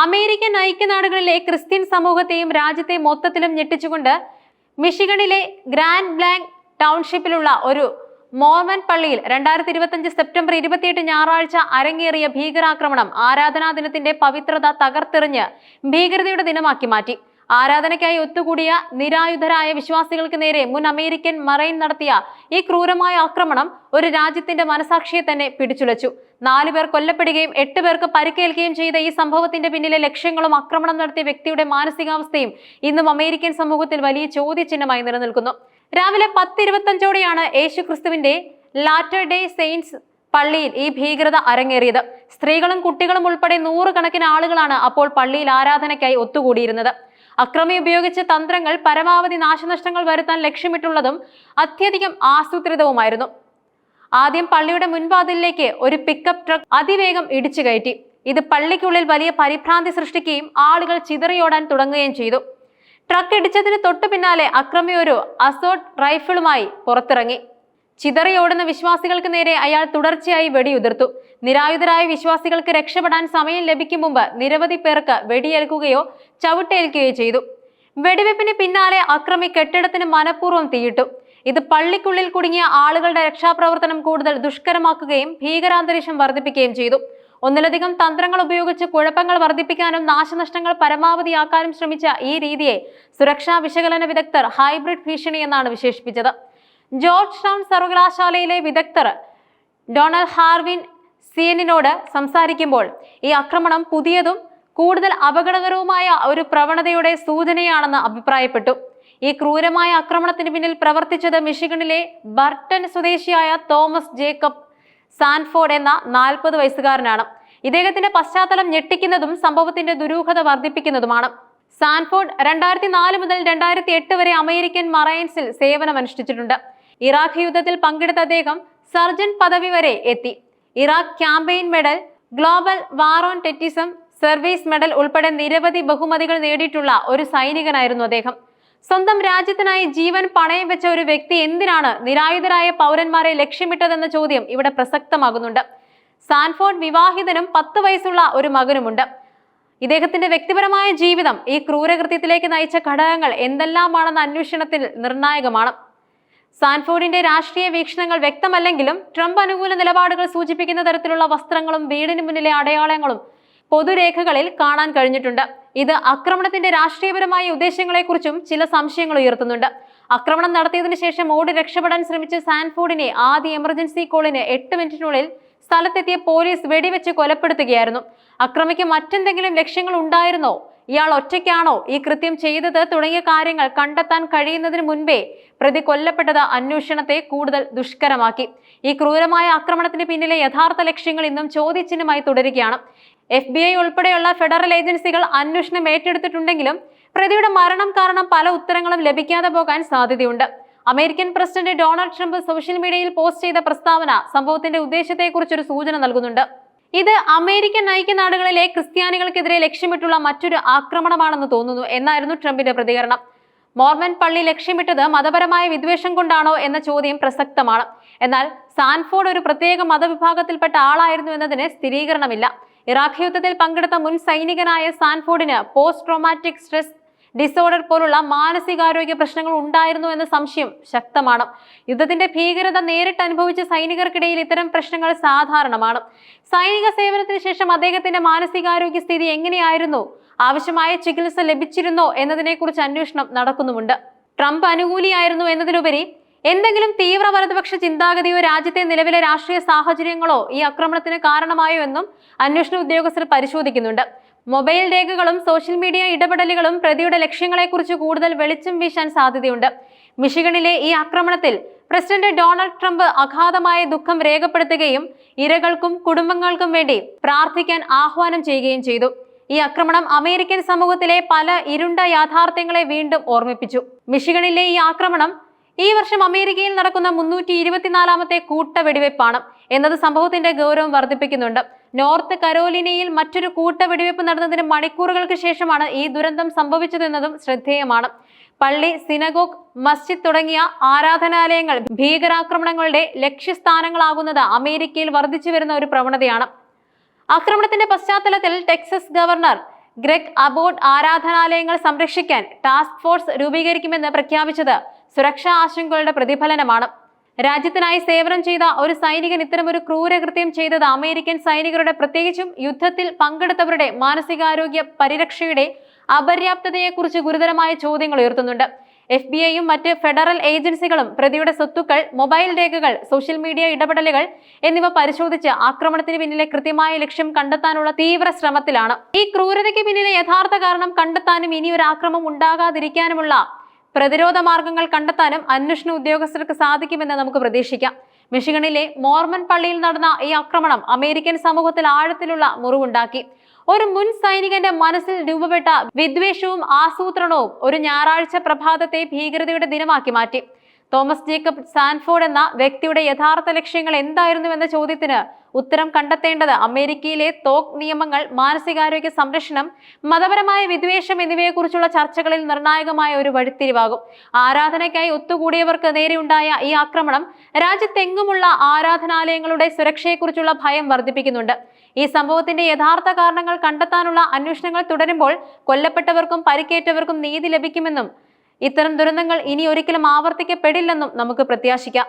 American ഐക്യനാടുകളിലെ Christian സമൂഹത്തെയും രാജ്യത്തെ മൊത്തത്തിലും ഞെട്ടിച്ചുകൊണ്ട് മിഷിഗണിലെ ഗ്രാൻഡ് ബ്ലാങ്ക് ടൗൺഷിപ്പിലുള്ള ഒരു മോർമൻ പള്ളിയിൽ 2025 സെപ്റ്റംബർ 28 ഞായറാഴ്ച അരങ്ങേറിയ ഭീകരാക്രമണം ആരാധനാ ദിനത്തിന്റെ പവിത്രത തകർത്തെറിഞ്ഞ് ഭീകരതയുടെ ദിനമാക്കി മാറ്റി. ആരാധനയ്ക്കായി ഒത്തുകൂടിയ നിരായുധരായ വിശ്വാസികൾക്ക് നേരെ മുൻ അമേരിക്കൻ മറൈൻ നടത്തിയ ഈ ക്രൂരമായ ആക്രമണം ഒരു രാജ്യത്തിന്റെ മനസാക്ഷിയെ തന്നെ പിടിച്ചുലച്ചു. 4 പേർ കൊല്ലപ്പെടുകയും 8 പേർക്ക് പരിക്കേൽക്കുകയും ചെയ്ത ഈ സംഭവത്തിന്റെ പിന്നിലെ ലക്ഷ്യങ്ങളും ആക്രമണം നടത്തിയ വ്യക്തിയുടെ മാനസികാവസ്ഥയും ഇന്നും അമേരിക്കൻ സമൂഹത്തിൽ വലിയ ചോദ്യചിഹ്നമായി നിലനിൽക്കുന്നു. രാവിലെ 10:25ഓടെയാണ് യേശു ക്രിസ്തുവിന്റെ ലാറ്റർ ഡേ സെയിന്റ്സ് പള്ളിയിൽ ഈ ഭീകരത അരങ്ങേറിയത്. സ്ത്രീകളും കുട്ടികളും ഉൾപ്പെടെ 100 കണക്കിന് ആളുകളാണ് അപ്പോൾ പള്ളിയിൽ ആരാധനയ്ക്കായി ഒത്തുകൂടിയിരുന്നത്. അക്രമി ഉപയോഗിച്ച തന്ത്രങ്ങൾ പരമാവധി നാശനഷ്ടങ്ങൾ വരുത്താൻ ലക്ഷ്യമിട്ടുള്ളതും അത്യധികം ആസൂത്രിതവുമായിരുന്നു. ആദ്യം പള്ളിയുടെ മുൻവാതിലിലേക്ക് ഒരു പിക്കപ്പ് ട്രക്ക് അതിവേഗം ഇടിച്ചു കയറ്റി. ഇത് പള്ളിക്കുള്ളിൽ വലിയ പരിഭ്രാന്തി സൃഷ്ടിക്കുകയും ആളുകൾ ചിതറിയോടാൻ തുടങ്ങുകയും ചെയ്തു. ട്രക്ക് ഇടിച്ചതിന് തൊട്ടു പിന്നാലെ അക്രമി ഒരു അസോട്ട് റൈഫിളുമായി പുറത്തിറങ്ങി. ചിതറിയോടുന്ന വിശ്വാസികൾക്ക് നേരെ അയാൾ തുടർച്ചയായി വെടിയുതിർത്തു. നിരായുധരായ വിശ്വാസികൾക്ക് രക്ഷപ്പെടാൻ സമയം ലഭിക്കും മുമ്പ് നിരവധി പേർക്ക് വെടിയേൽക്കുകയോ ചവിട്ടേൽക്കുകയോ ചെയ്തു. വെടിവെപ്പിന് പിന്നാലെ അക്രമി കെട്ടിടത്തിന് മനഃപൂർവ്വം തീയിട്ടു. ഇത് പള്ളിക്കുള്ളിൽ കുടുങ്ങിയ ആളുകളുടെ രക്ഷാപ്രവർത്തനം കൂടുതൽ ദുഷ്കരമാക്കുകയും ഭീകരാന്തരീക്ഷം വർദ്ധിപ്പിക്കുകയും ചെയ്തു. ഒന്നിലധികം തന്ത്രങ്ങൾ ഉപയോഗിച്ച് കുഴപ്പങ്ങൾ വർദ്ധിപ്പിക്കാനും നാശനഷ്ടങ്ങൾ പരമാവധിയാക്കാനും ശ്രമിച്ച ഈ രീതിയെ സുരക്ഷാ വിശകലന വിദഗ്ധർ ഹൈബ്രിഡ് ഭീഷണി എന്നാണ് വിശേഷിപ്പിച്ചത്. ജോർജ് ടൗൺ സർവകലാശാലയിലെ വിദഗ്ധർ ഡൊണാൾഡ് ഹാർവിൻ സിയനിനോട് സംസാരിക്കുമ്പോൾ ഈ ആക്രമണം പുതിയതും കൂടുതൽ അപകടകരവുമായ ഒരു പ്രവണതയുടെ സൂചനയാണെന്ന് അഭിപ്രായപ്പെട്ടു. ഈ ക്രൂരമായ ആക്രമണത്തിന് പിന്നിൽ പ്രവർത്തിച്ചത് മിഷിഗണിലെ ബർട്ടൺ സ്വദേശിയായ തോമസ് ജേക്കബ് സാൻഫോർഡ് എന്ന 40 വയസ്സുകാരനാണ്. ഇദ്ദേഹത്തിന്റെ പശ്ചാത്തലം ഞെട്ടിക്കുന്നതും സംഭവത്തിന്റെ ദുരൂഹത വർദ്ധിപ്പിക്കുന്നതുമാണ്. സാൻഫോർഡ് 2004 മുതൽ 2008 വരെ അമേരിക്കൻ മറൈൻസിൽ സേവനമനുഷ്ഠിച്ചിട്ടുണ്ട്. ഇറാഖ് യുദ്ധത്തിൽ പങ്കെടുത്ത അദ്ദേഹം സർജന്റ് പദവി വരെ എത്തി. Iraq campaign medal, global war on terrorism service medal ഉൾപ്പെടെ നിരവധി ബഹുമതികൾ നേടിയിട്ടുള്ള ഒരു സൈനികനായിരുന്നു അദ്ദേഹം. സ്വന്തം രാജ്യത്തിനായി ജീവൻ പണയം വെച്ച ഒരു വ്യക്തി എന്തിനാണ് നിരായുധരായ പൗരന്മാരെ ലക്ഷ്യമിട്ടതെന്ന ചോദ്യം ഇവിടെ പ്രസക്തമാകുന്നുണ്ട്. സാൻഫോർഡ് വിവാഹിതനും 10 വയസ്സുള്ള ഒരു മകനുമുണ്ട്. ഇദ്ദേഹത്തിന്റെ വ്യക്തിപരമായ ജീവിതം ഈ ക്രൂരകൃത്യത്തിലേക്ക് നയിച്ച ഘടകങ്ങൾ എന്തെല്ലാമാണെന്ന അന്വേഷണത്തിൽ നിർണായകമാണ്. സാൻഫോർഡിന്റെ രാഷ്ട്രീയ വീക്ഷണങ്ങൾ വ്യക്തമല്ലെങ്കിലും ട്രംപ് അനുകൂല നിലപാടുകൾ സൂചിപ്പിക്കുന്ന തരത്തിലുള്ള വസ്ത്രങ്ങളും വീടിന് മുന്നിലെ അടയാളങ്ങളും പൊതുരേഖകളിൽ കാണാൻ കഴിഞ്ഞിട്ടുണ്ട്. ഇത് ആക്രമണത്തിന്റെ രാഷ്ട്രീയപരമായ ഉദ്ദേശങ്ങളെക്കുറിച്ചും ചില സംശയങ്ങൾ ഉയർത്തുന്നുണ്ട്. ആക്രമണം നടത്തിയതിനു ശേഷം ഓടി രക്ഷപ്പെടാൻ ശ്രമിച്ച സാൻഫോർഡിനെ ആദ്യ എമർജൻസി കോളിന് 8 മിനിറ്റിനുള്ളിൽ സ്ഥലത്തെത്തിയ പോലീസ് വെടിവെച്ച് കൊലപ്പെടുത്തുകയായിരുന്നു. അക്രമിക്ക് മറ്റെന്തെങ്കിലും ലക്ഷ്യങ്ങൾ ഉണ്ടായിരുന്നോ, ഇയാൾ ഒറ്റയ്ക്കാണോ ഈ കൃത്യം ചെയ്തത് തുടങ്ങിയ കാര്യങ്ങൾ കണ്ടെത്താൻ കഴിയുന്നതിന് മുൻപേ പ്രതി കൊല്ലപ്പെട്ടത് അന്വേഷണത്തെ കൂടുതൽ ദുഷ്കരമാക്കി. ഈ ക്രൂരമായ ആക്രമണത്തിന് പിന്നിലെ യഥാർത്ഥ ലക്ഷ്യങ്ങൾ ഇന്നും ചോദ്യചിഹ്നമായി തുടരുകയാണ്. FBI ഉൾപ്പെടെയുള്ള ഫെഡറൽ ഏജൻസികൾ അന്വേഷണം ഏറ്റെടുത്തിട്ടുണ്ടെങ്കിലും പ്രതിയുടെ മരണം കാരണം പല ഉത്തരങ്ങളും ലഭിക്കാതെ പോകാൻ സാധ്യതയുണ്ട്. American president Donald Trump social മീഡിയയിൽ പോസ്റ്റ് ചെയ്ത പ്രസ്താവന സംഭവത്തിന്റെ ഉദ്ദേശത്തെക്കുറിച്ചൊരു സൂചന നൽകുന്നുണ്ട്. ഇത് അമേരിക്കൻ ഐക്യനാടുകളിലെ ക്രിസ്ത്യാനികൾക്കെതിരെ ലക്ഷ്യമിട്ടുള്ള മറ്റൊരു ആക്രമണമാണെന്ന് തോന്നുന്നു എന്നായിരുന്നു ട്രംപിന്റെ പ്രതികരണം. മോർമൻ പള്ളി ലക്ഷ്യമിട്ടത് മതപരമായ വിദ്വേഷം കൊണ്ടാണോ എന്ന ചോദ്യം പ്രസക്തമാണ്. എന്നാൽ സാൻഫോർഡ് ഒരു പ്രത്യേക മതവിഭാഗത്തിൽപ്പെട്ട ആളായിരുന്നു എന്നതിന് സ്ഥിരീകരണമില്ല. ഇറാഖ് യുദ്ധത്തിൽ പങ്കെടുത്ത മുൻ സൈനികനായ സാൻഫോർഡിന് പോസ്റ്റ് ട്രോമാറ്റിക് സ്ട്രെസ് ഡിസോർഡർ പോലുള്ള മാനസികാരോഗ്യ പ്രശ്നങ്ങൾ ഉണ്ടായിരുന്നു എന്ന സംശയം ശക്തമാണ്. യുദ്ധത്തിന്റെ ഭീകരത നേരിട്ട് അനുഭവിച്ച സൈനികർക്കിടയിൽ ഇത്തരം പ്രശ്നങ്ങൾ സാധാരണമാണ്. സൈനിക സേവനത്തിന് ശേഷം അദ്ദേഹത്തിന്റെ മാനസികാരോഗ്യ സ്ഥിതി എങ്ങനെയായിരുന്നു, ആവശ്യമായ ചികിത്സ ലഭിച്ചിരുന്നോ എന്നതിനെക്കുറിച്ച് അന്വേഷണം നടക്കുന്നുമുണ്ട്. ട്രംപ് അനുകൂലിയായിരുന്നു എന്നതിലുപരി എന്തെങ്കിലും തീവ്ര വലതുപക്ഷ ചിന്താഗതിയോ രാജ്യത്തെ നിലവിലെ രാഷ്ട്രീയ സാഹചര്യങ്ങളോ ഈ ആക്രമണത്തിന് കാരണമായോ എന്നും അന്വേഷണ ഉദ്യോഗസ്ഥർ പരിശോധിക്കുന്നുണ്ട്. മൊബൈൽ രേഖകളും സോഷ്യൽ മീഡിയ ഇടപെടലുകളും പ്രതിയുടെ ലക്ഷ്യങ്ങളെക്കുറിച്ച് കൂടുതൽ വെളിച്ചം വീശാൻ സാധ്യതയുണ്ട്. മിഷിഗണിലെ ഈ ആക്രമണത്തിൽ പ്രസിഡന്റ് ഡൊണാൾഡ് ട്രംപ് അഗാധമായ ദുഃഖം രേഖപ്പെടുത്തുകയും ഇരകൾക്കും കുടുംബങ്ങൾക്കും വേണ്ടി പ്രാർത്ഥിക്കാൻ ആഹ്വാനം ചെയ്യുകയും ചെയ്തു. ഈ ആക്രമണം അമേരിക്കൻ സമൂഹത്തിലെ പല ഇരുണ്ട യാഥാർത്ഥ്യങ്ങളെ വീണ്ടും ഓർമ്മിപ്പിച്ചു. മിഷിഗണിലെ ഈ ആക്രമണം ഈ വർഷം അമേരിക്കയിൽ നടക്കുന്ന 324ാമത്തെ കൂട്ട വെടിവെപ്പാണ് എന്നത് സംഭവത്തിന്റെ ഗൗരവം വർദ്ധിപ്പിക്കുന്നുണ്ട്. നോർത്ത് കരോലിനയിൽ മറ്റൊരു കൂട്ട വെടിവെപ്പ് നടന്നതിന് മണിക്കൂറുകൾക്ക് ശേഷമാണ് ഈ ദുരന്തം സംഭവിച്ചതെന്നതും ശ്രദ്ധേയമാണ്. പള്ളി, സിനഗോഗ്, മസ്ജിദ് തുടങ്ങിയ ആരാധനാലയങ്ങൾ ഭീകരാക്രമണങ്ങളുടെ ലക്ഷ്യസ്ഥാനങ്ങളാകുന്നത് അമേരിക്കയിൽ വർദ്ധിച്ചു വരുന്ന ഒരു പ്രവണതയാണ്. ആക്രമണത്തിന്റെ പശ്ചാത്തലത്തിൽ ടെക്സസ് ഗവർണർ ഗ്രെഗ് അബോട്ട് ആരാധനാലയങ്ങൾ സംരക്ഷിക്കാൻ ടാസ്ക് ഫോഴ്സ് രൂപീകരിക്കുമെന്ന് പ്രഖ്യാപിച്ചത് സുരക്ഷാ ആശങ്കകളുടെ പ്രതിഫലനമാണ്. രാജ്യത്തിനായി സേവനം ചെയ്ത ഒരു സൈനികൻ ഇത്തരമൊരു ക്രൂരകൃത്യം ചെയ്തത് അമേരിക്കൻ സൈനികരുടെ, പ്രത്യേകിച്ചും യുദ്ധത്തിൽ പങ്കെടുത്തവരുടെ മാനസികാരോഗ്യ പരിരക്ഷയുടെ അപര്യാപ്തതയെക്കുറിച്ച് ഗുരുതരമായ ചോദ്യങ്ങൾ ഉയർത്തുന്നുണ്ട്. FBI-യും മറ്റ് ഫെഡറൽ ഏജൻസികളും പ്രതിയുടെ സ്വത്തുക്കൾ, മൊബൈൽ രേഖകൾ, സോഷ്യൽ മീഡിയ ഇടപെടലുകൾ എന്നിവ പരിശോധിച്ച് ആക്രമണത്തിന് പിന്നിലെ കൃത്യമായ ലക്ഷ്യം കണ്ടെത്താനുള്ള തീവ്ര ശ്രമത്തിലാണ്. ഈ ക്രൂരതയ്ക്ക് പിന്നിലെ യഥാർത്ഥ കാരണം കണ്ടെത്താനും ഇനിയൊരു ആക്രമണം ഉണ്ടാകാതിരിക്കാനുമുള്ള പ്രതിരോധ മാർഗങ്ങൾ കണ്ടെത്താനും അന്വേഷണ ഉദ്യോഗസ്ഥർക്ക് സാധിക്കുമെന്ന് നമുക്ക് പ്രതീക്ഷിക്കാം. മിഷിഗണിലെ മോർമൺ പള്ളിയിൽ നടന്ന ഈ ആക്രമണം അമേരിക്കൻ സമൂഹത്തിൽ ആഴത്തിലുള്ള മുറിവുണ്ടാക്കി. ഒരു മുൻ സൈനികന്റെ മനസ്സിൽ രൂപപ്പെട്ട വിദ്വേഷവും ആസൂത്രണവും ഒരു ഞായറാഴ്ച പ്രഭാതത്തെ ഭീകരതയുടെ ദിനമാക്കി മാറ്റി. തോമസ് ജേക്കബ് സാൻഫോർഡ് എന്ന വ്യക്തിയുടെ യഥാർത്ഥ ലക്ഷ്യങ്ങൾ എന്തായിരുന്നുവെന്ന ചോദ്യത്തിന് ഉത്തരം കണ്ടെത്തേണ്ടത് അമേരിക്കയിലെ തോക്ക് നിയമങ്ങൾ, മാനസികാരോഗ്യ സംരക്ഷണം, മതപരമായ വിദ്വേഷം എന്നിവയെക്കുറിച്ചുള്ള ചർച്ചകളിൽ നിർണായകമായ ഒരു വഴിത്തിരിവാകും. ആരാധനയ്ക്കായി ഒത്തുകൂടിയവർക്ക് നേരെയുണ്ടായ ഈ ആക്രമണം രാജ്യത്തെങ്ങുമുള്ള ആരാധനാലയങ്ങളുടെ സുരക്ഷയെക്കുറിച്ചുള്ള ഭയം വർദ്ധിപ്പിക്കുന്നുണ്ട്. ഈ സംഭവത്തിന്റെ യഥാർത്ഥ കാരണങ്ങൾ കണ്ടെത്താനുള്ള അന്വേഷണങ്ങൾ തുടരുമ്പോൾ കൊല്ലപ്പെട്ടവർക്കും പരിക്കേറ്റവർക്കും നീതി ലഭിക്കുമെന്നും ഇത്തരം ദുരന്തങ്ങൾ ഇനി ഒരിക്കലും ആവർത്തിക്കപ്പെടില്ലെന്നും നമുക്ക് പ്രത്യാശിക്കാം.